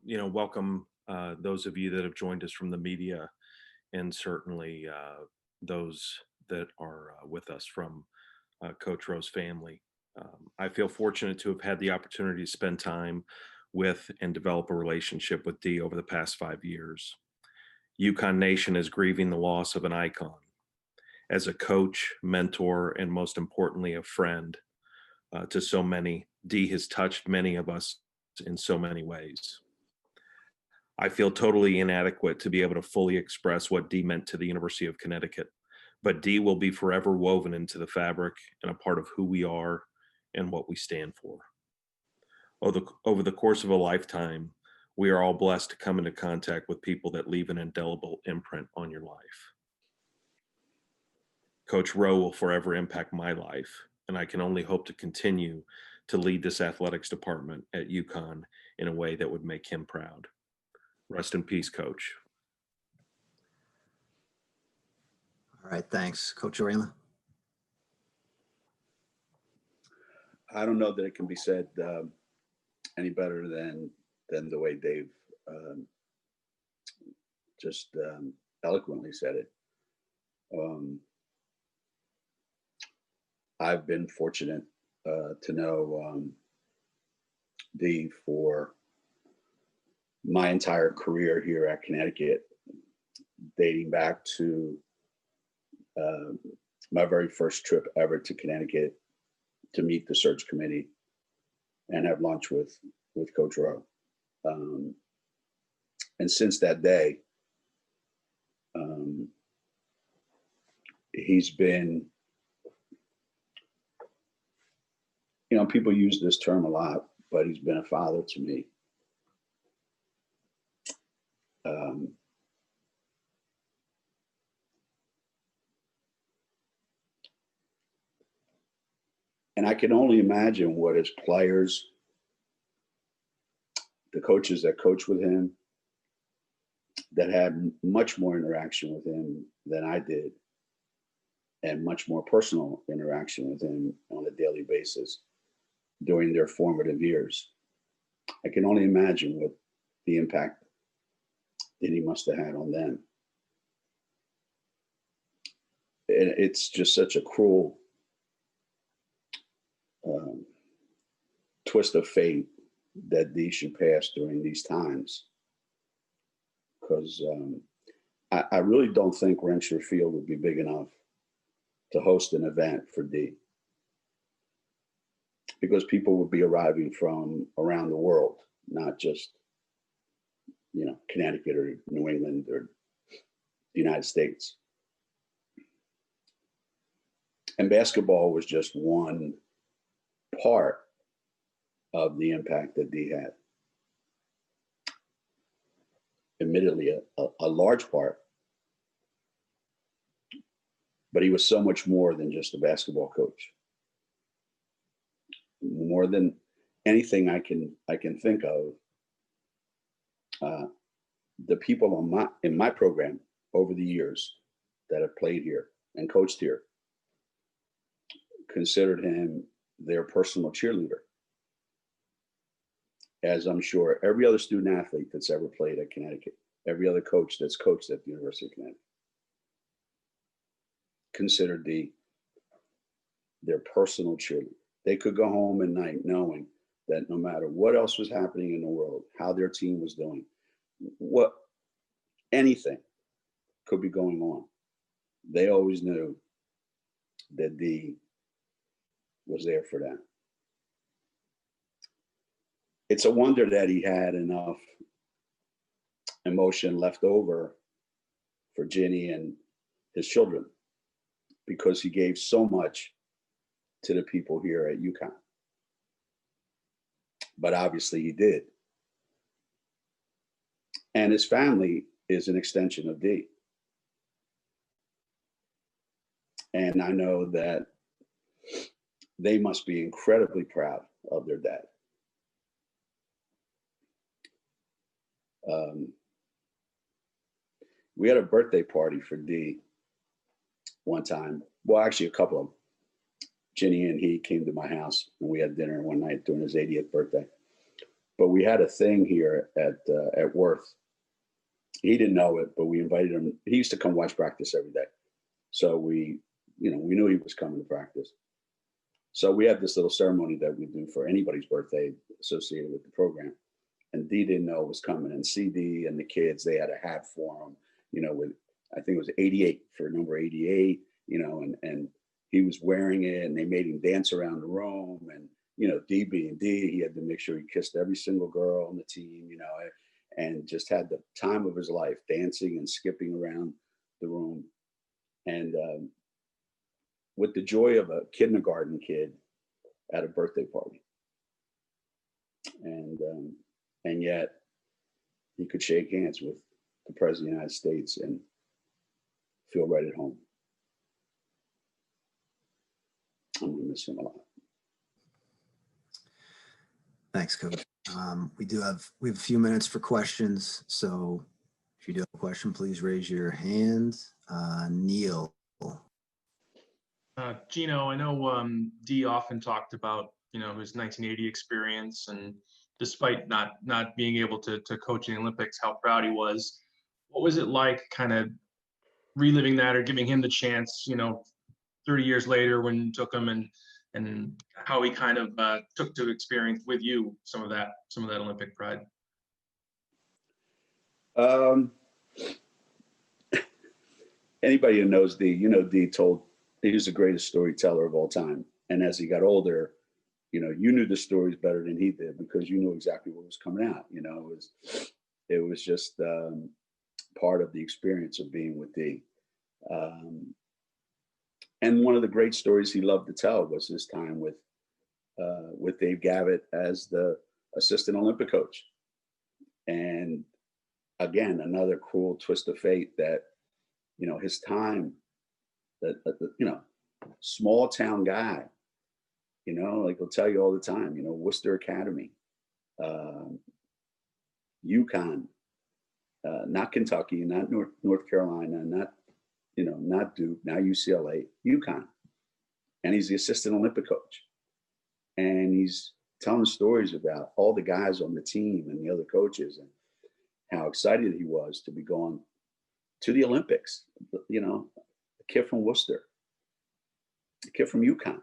welcome those of you that have joined us from the media, and certainly those that are with us from Coach Rowe's family. I feel fortunate to have had the opportunity to spend time with and develop a relationship with Dee over the past 5 years. UConn Nation is grieving the loss of an icon. As a coach, mentor, and most importantly, a friend to so many, Dee has touched many of us in so many ways. I feel totally inadequate to be able to fully express what Dee meant to the University of Connecticut, but Dee will be forever woven into the fabric and a part of who we are and what we stand for. Over the course of a lifetime, we are all blessed to come into contact with people that leave an indelible imprint on your life. Coach Rowe will forever impact my life, and I can only hope to continue to lead this athletics department at UConn in a way that would make him proud. Rest in peace, Coach. All right, thanks. Coach Auriemma. I don't know that it can be said any better than the way Dave just eloquently said it. I've been fortunate to know Dee for my entire career here at Connecticut, dating back to my very first trip ever to Connecticut to meet the search committee and have lunch with Coach Rowe. And since that day, he's been, people use this term a lot, but he's been a father to me. And I can only imagine what his players, the coaches that coach with him, that had much more interaction with him than I did, and much more personal interaction with him on a daily basis during their formative years. I can only imagine what the impact that he must have had on them. And it's just such a cruel twist of fate that these should pass during these times, because I really don't think Renshaw Field would be big enough to host an event for Dee, because people would be arriving from around the world, not just Connecticut or New England or the United States. And basketball was just one part of the impact that Dee had. Admittedly, a large part, but he was so much more than just a basketball coach. More than anything I can think of, the people in my program over the years that have played here and coached here considered him their personal cheerleader, as I'm sure every other student athlete that's ever played at Connecticut, every other coach that's coached at the University of Connecticut, considered their personal cheerleader. They could go home at night knowing that no matter what else was happening in the world, how their team was doing, anything could be going on, they always knew that Dee was there for them. It's a wonder that he had enough emotion left over for Ginny and his children, because he gave so much to the people here at UConn. But obviously he did. And his family is an extension of Dee. And I know that they must be incredibly proud of their dad. We had a birthday party for Dee one time. Well, actually a couple of them. Ginny and he came to my house and we had dinner one night during his 80th birthday. But we had a thing here at Worth. He didn't know it, but we invited him. He used to come watch practice every day. So we knew he was coming to practice. So we had this little ceremony that we do for anybody's birthday associated with the program. And Dee didn't know it was coming. And CD and the kids, they had a hat for him, with, I think it was 88 for number 88, and he was wearing it, and they made him dance around the room. And, Dee being Dee, he had to make sure he kissed every single girl on the team, and just had the time of his life dancing and skipping around the room. And with the joy of a kindergarten kid at a birthday party. And yet he could shake hands with the President of the United States and feel right at home. I'm gonna miss him a lot. Thanks, Coach. We have a few minutes for questions. So if you do have a question, please raise your hand. Neil. Geno, I know Dee often talked about, his 1980 experience, and despite not being able to coach in the Olympics, how proud he was. What was it like kind of reliving that, or giving him the chance, 30 years later when you took him, and how he kind of took to experience with you some of that Olympic pride? Anybody who knows Dee, Dee he was the greatest storyteller of all time. And as he got older, you knew the stories better than he did, because you knew exactly what was coming out. It was just part of the experience of being with Dee. And one of the great stories he loved to tell was his time with Dave Gavitt as the assistant Olympic coach. And again, another cruel twist of fate that, his time, that, small town guy, like he'll tell you all the time, Worcester Academy, UConn, not Kentucky, not North Carolina, not Duke, now UCLA, UConn. And he's the assistant Olympic coach. And he's telling stories about all the guys on the team and the other coaches, and how excited he was to be going to the Olympics. A kid from Worcester, a kid from UConn.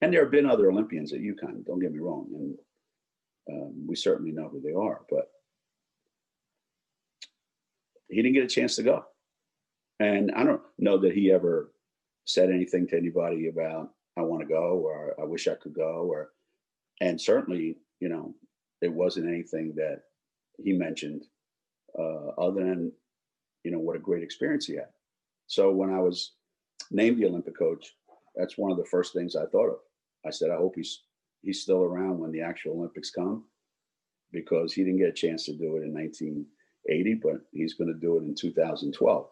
And there have been other Olympians at UConn, don't get me wrong. And we certainly know who they are, but he didn't get a chance to go. And I don't know that he ever said anything to anybody about, I want to go, or I wish I could go, and certainly, it wasn't anything that he mentioned other than, what a great experience he had. So when I was named the Olympic coach, that's one of the first things I thought of. I said, I hope he's still around when the actual Olympics come, because he didn't get a chance to do it in 1980, but he's going to do it in 2012.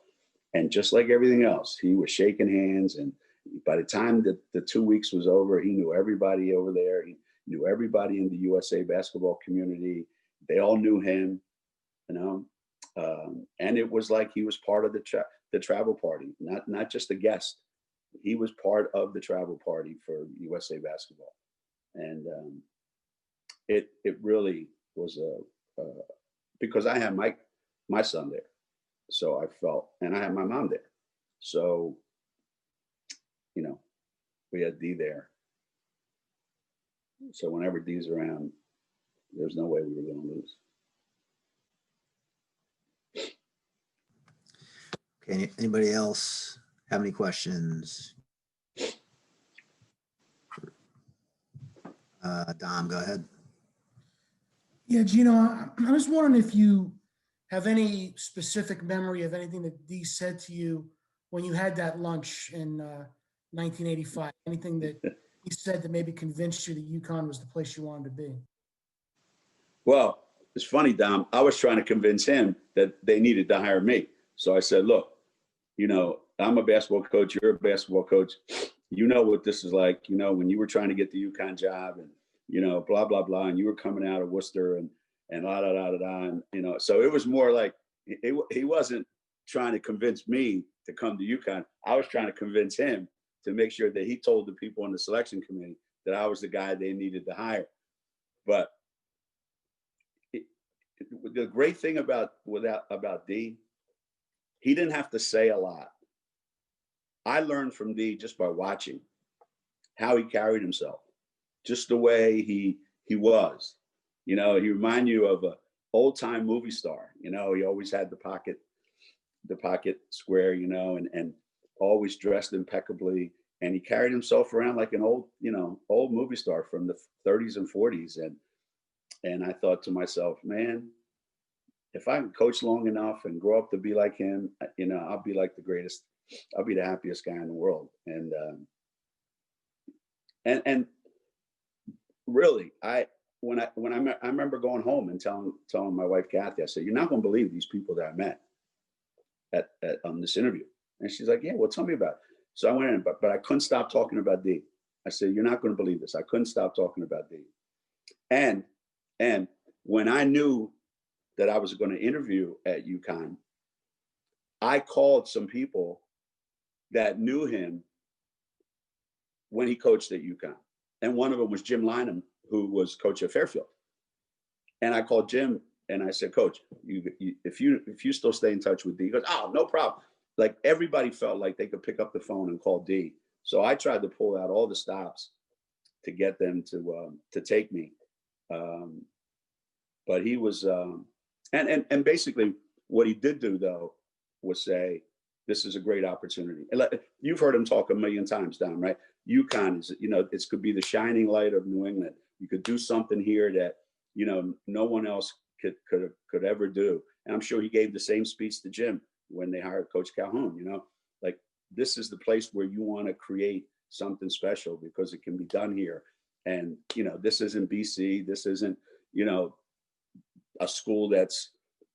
And just like everything else, he was shaking hands. And by the time that the 2 weeks was over, he knew everybody over there. He knew everybody in the USA basketball community. They all knew him, and it was like he was part of the travel party, not just a guest. He was part of the travel party for USA basketball. And it really was because I had my son there. So I felt, and I had my mom there. So, we had Dee there. So whenever Dee's around, there's no way we were going to lose. Okay, anybody else have any questions? Dom, go ahead. Yeah, Geno, I was wondering if you have any specific memory of anything that Dee said to you when you had that lunch in 1985. Anything that he said that maybe convinced you that UConn was the place you wanted to be? Well, it's funny, Dom. I was trying to convince him that they needed to hire me. So I said, look, I'm a basketball coach. You're a basketball coach. You know what this is like, when you were trying to get the UConn job, and, blah, blah, blah. And you were coming out of Worcester and la, da, da, da, da. And, so it was more like, he wasn't trying to convince me to come to UConn. I was trying to convince him to make sure that he told the people on the selection committee that I was the guy they needed to hire. But the great thing about Dee, he didn't have to say a lot. I learned from Dee just by watching how he carried himself, just the way he was. You know, he reminded you of a old time movie star. You know, he always had the pocket square, you know, and always dressed impeccably. And he carried himself around like an old movie star from the 30s and 40s. And I thought to myself, man, if I can coach long enough and grow up to be like him, you know, I'll be like the greatest. I'll be the happiest guy in the world. And really, I remember going home and telling my wife Kathy, I said, "You're not going to believe these people that I met on this interview." And she's like, "Yeah, well, tell me about it." So I went in, but I couldn't stop talking about Dee. I said, "You're not going to believe this." I couldn't stop talking about Dee. And when I knew that I was going to interview at UConn, I called some people that knew him when he coached at UConn. And one of them was Jim Lynam, who was coach at Fairfield. And I called Jim and I said, "Coach, if you still stay in touch with Dee," he goes, "Oh, no problem." Like everybody felt like they could pick up the phone and call Dee. So I tried to pull out all the stops to get them to take me. But he was, and basically what he did do though was say, "This is a great opportunity." And you've heard him talk a million times, Don, right? UConn is, you know, it could be the shining light of New England. You could do something here that, you know, no one else could ever do. And I'm sure he gave the same speech to Jim when they hired Coach Calhoun. You know, like, this is the place where you want to create something special because it can be done here. And, you know, this isn't BC. This isn't, you know, a school that's,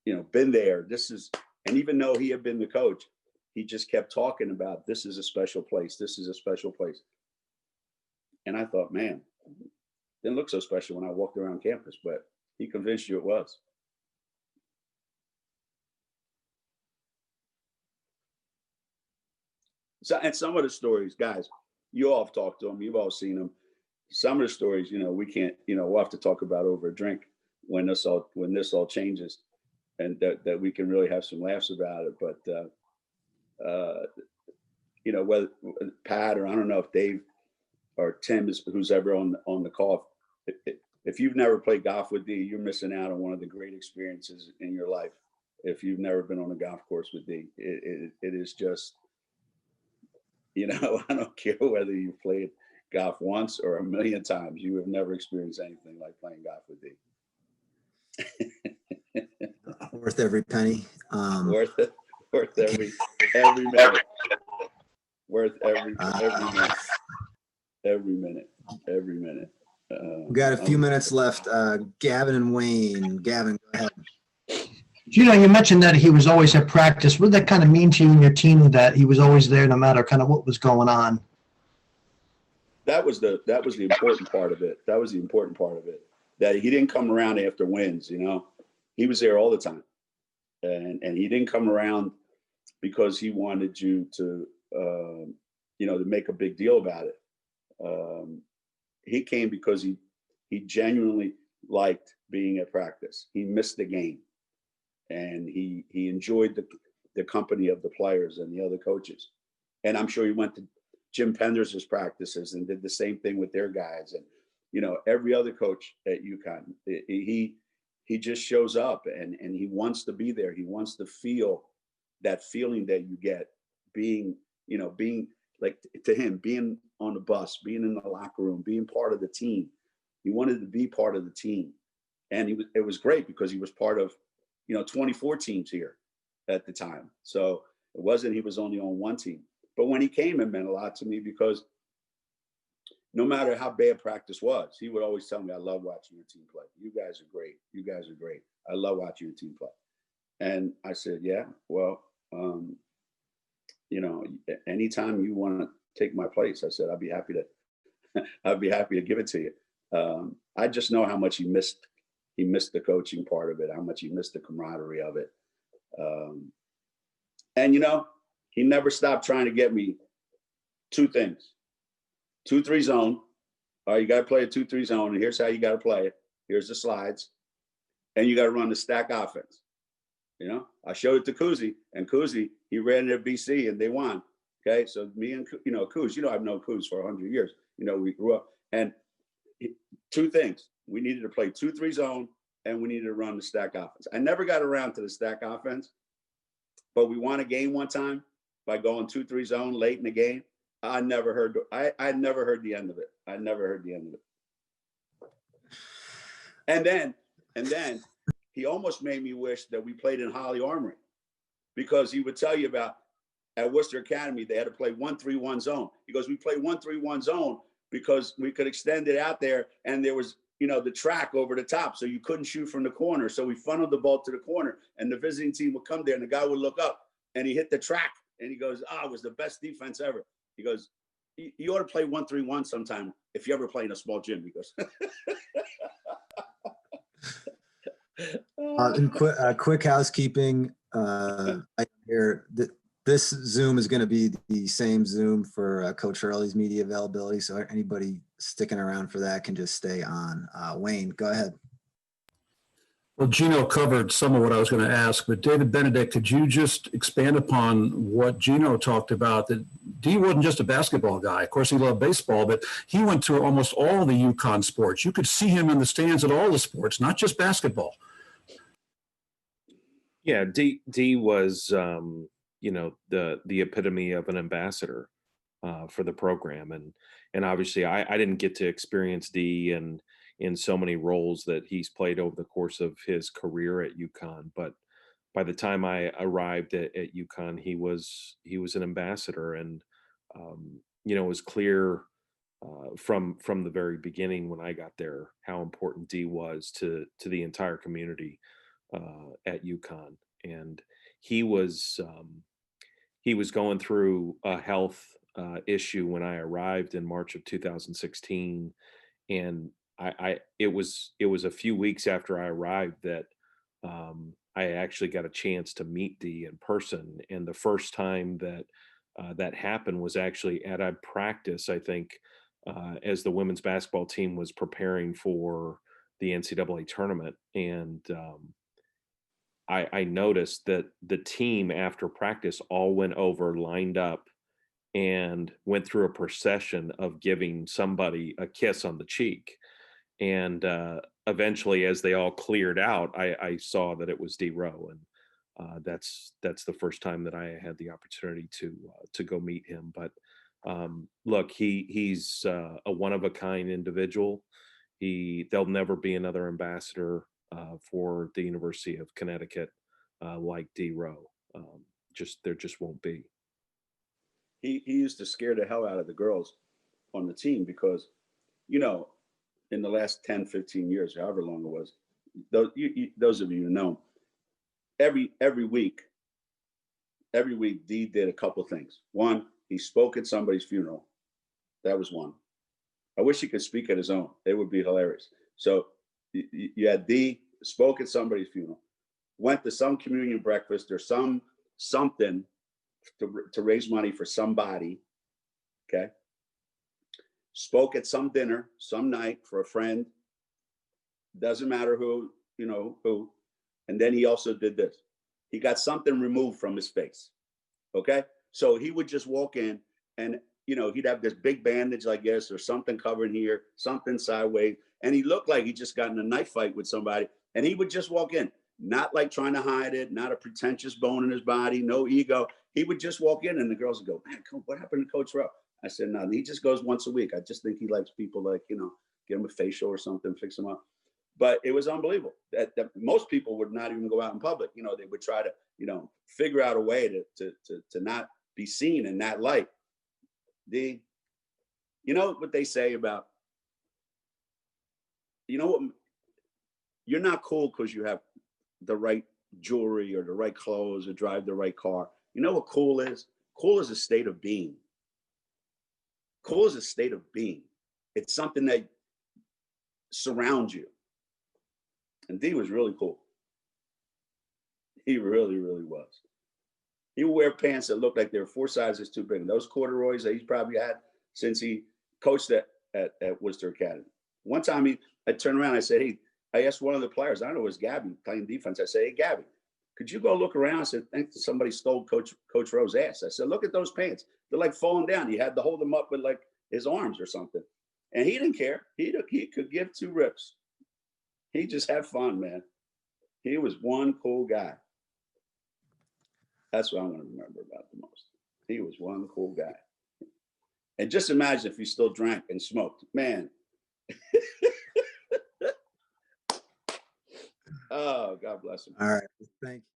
you know, been there. This is, and even though he had been the coach, he just kept talking about, this is a special place. This is a special place. And I thought, man, it didn't look so special when I walked around campus, but he convinced you it was. So, and some of the stories, guys, you all have talked to them. You've all seen them. Some of the stories, you know, we can't, you know, we'll have to talk about over a drink when this all changes, and that we can really have some laughs about it. But you know, whether Pat or I don't know if Dave or Tim who's ever on the call, if you've never played golf with Dee, you're missing out on one of the great experiences in your life. If you've never been on a golf course with Dee, it is just, you know, I don't care whether you've played golf once or a million times, you have never experienced anything like playing golf with Dee. Worth every penny. Worth every minute. Worth every minute. We got a few minutes left. Gavin and Wayne. Gavin, go ahead. Geno, you mentioned that he was always at practice. What did that kind of mean to you and your team, that he was always there no matter kind of what was going on? That was the important part of it. That was the important part of it. That he didn't come around after wins, you know. He was there all the time. And he didn't come around because he wanted you to, you know, to make a big deal about it. He came because he genuinely liked being at practice. He missed the game. And he enjoyed the company of the players and the other coaches. And I'm sure he went to Jim Penders's practices and did the same thing with their guys. And, you know, every other coach at UConn, he just shows up and he wants to be there. He wants to feel that feeling that you get being like, to him, being on the bus, being in the locker room, being part of the team. He wanted to be part of the team. And it was great because he was part of, you know, 24 teams here at the time. So it wasn't, he was only on one team. But when he came, it meant a lot to me because no matter how bad practice was, he would always tell me, "I love watching your team play. You guys are great. You guys are great. I love watching your team play." And I said, "Yeah, well, you know, anytime you want to take my place," I said, I'd be happy to give it to you. I just know how much he missed the coaching part of it, how much he missed the camaraderie of it. And, you know, he never stopped trying to get me two things. 2-3 zone. All right, you got to play a 2-3 zone, and here's how you got to play it. Here's the slides. and you got to run the stack offense. You know, I showed it to Kuzi, and Kuzi, he ran it at BC and they won. Okay, so me and, you know, Kuz, you know, I've known Kuz for 100 years. You know, we grew up, and two things: we needed to play 2-3 zone, and we needed to run the stack offense. I never got around to the stack offense, but we won a game one time by going 2-3 zone late in the game. I never heard the end of it. I never heard the end of it. And then he almost made me wish that we played in Holly Armory, because he would tell you about at Worcester Academy, they had to play 1-3-1 zone. He goes, we play 1-3-1 zone because we could extend it out there, and there was, you know, the track over the top, so you couldn't shoot from the corner. So we funneled the ball to the corner, and the visiting team would come there, and the guy would look up, and he hit the track, and he goes, it was the best defense ever. He goes, you ought to play 1-3-1 sometime if you ever play in a small gym. He goes. Quick housekeeping. I hear that this Zoom is going to be the same Zoom for Coach Hurley's media availability. So anybody sticking around for that can just stay on. Wayne, go ahead. Well, Geno covered some of what I was going to ask, but David Benedict, could you just expand upon what Geno talked about? That Dee wasn't just a basketball guy. Of course, he loved baseball, but he went to almost all the UConn sports. You could see him in the stands at all the sports, not just basketball. Yeah, Dee was, you know, the epitome of an ambassador for the program, and obviously I didn't get to experience Dee and in so many roles that he's played over the course of his career at UConn. But by the time I arrived at UConn, he was an ambassador, and you know, it was clear from the very beginning when I got there how important Dee was to the entire community at UConn. And he was going through a health issue when I arrived in March of 2016, and it was a few weeks after I arrived that I actually got a chance to meet Dee in person. And the first time that that happened was actually at a practice, I think, as the women's basketball team was preparing for the NCAA tournament. And I noticed that the team after practice all went over, lined up, and went through a procession of giving somebody a kiss on the cheek. And eventually, as they all cleared out, I saw that it was Dee Rowe, and that's the first time that I had the opportunity to go meet him. But look, he's a one of a kind individual. There'll never be another ambassador for the University of Connecticut like Dee Rowe. There just won't be. He used to scare the hell out of the girls on the team because, you know, in the last 10, 15 years, however long it was, those of you who know, every week, Dee did a couple things. One, he spoke at somebody's funeral. That was one. I wish he could speak at his own. It would be hilarious. So you had Dee spoke at somebody's funeral, went to some communion breakfast or something to raise money for somebody. Okay. Spoke at some dinner, some night for a friend. Doesn't matter who, you know, who. And then he also did this. He got something removed from his face. Okay. So he would just walk in and, you know, he'd have this big bandage like this or something covering here, something sideways. And he looked like he just got in a knife fight with somebody. And he would just walk in, not like trying to hide it, not a pretentious bone in his body, no ego. He would just walk in and the girls would go, man, what happened to Coach Rowe? I said, no, he just goes once a week. I just think he likes people like, you know, get him a facial or something, fix him up. But it was unbelievable that most people would not even go out in public. You know, they would try to, you know, figure out a way to not be seen in that light. You know what they say about, you know what, you're not cool because you have the right jewelry or the right clothes or drive the right car. You know what cool is? Cool is a state of being. Cool is a state of being. It's something that surrounds you. And Dee was really cool. He really, really was. He would wear pants that looked like they were 4 sizes too big. And those corduroys that he's probably had since he coached at Worcester Academy. One time I turned around and I said, hey, I asked one of the players, I don't know, it was Gabby playing defense. I said, hey, Gabby, could you go look around? I said, I think somebody stole Coach Rowe's ass. I said, look at those pants. They're like falling down. You had to hold them up with like his arms or something. And he didn't care. He could give two rips. He just had fun, man. He was one cool guy. That's what I'm going to remember about the most. He was one cool guy. And just imagine if he still drank and smoked, man. Oh, God bless him. All right. Thank you.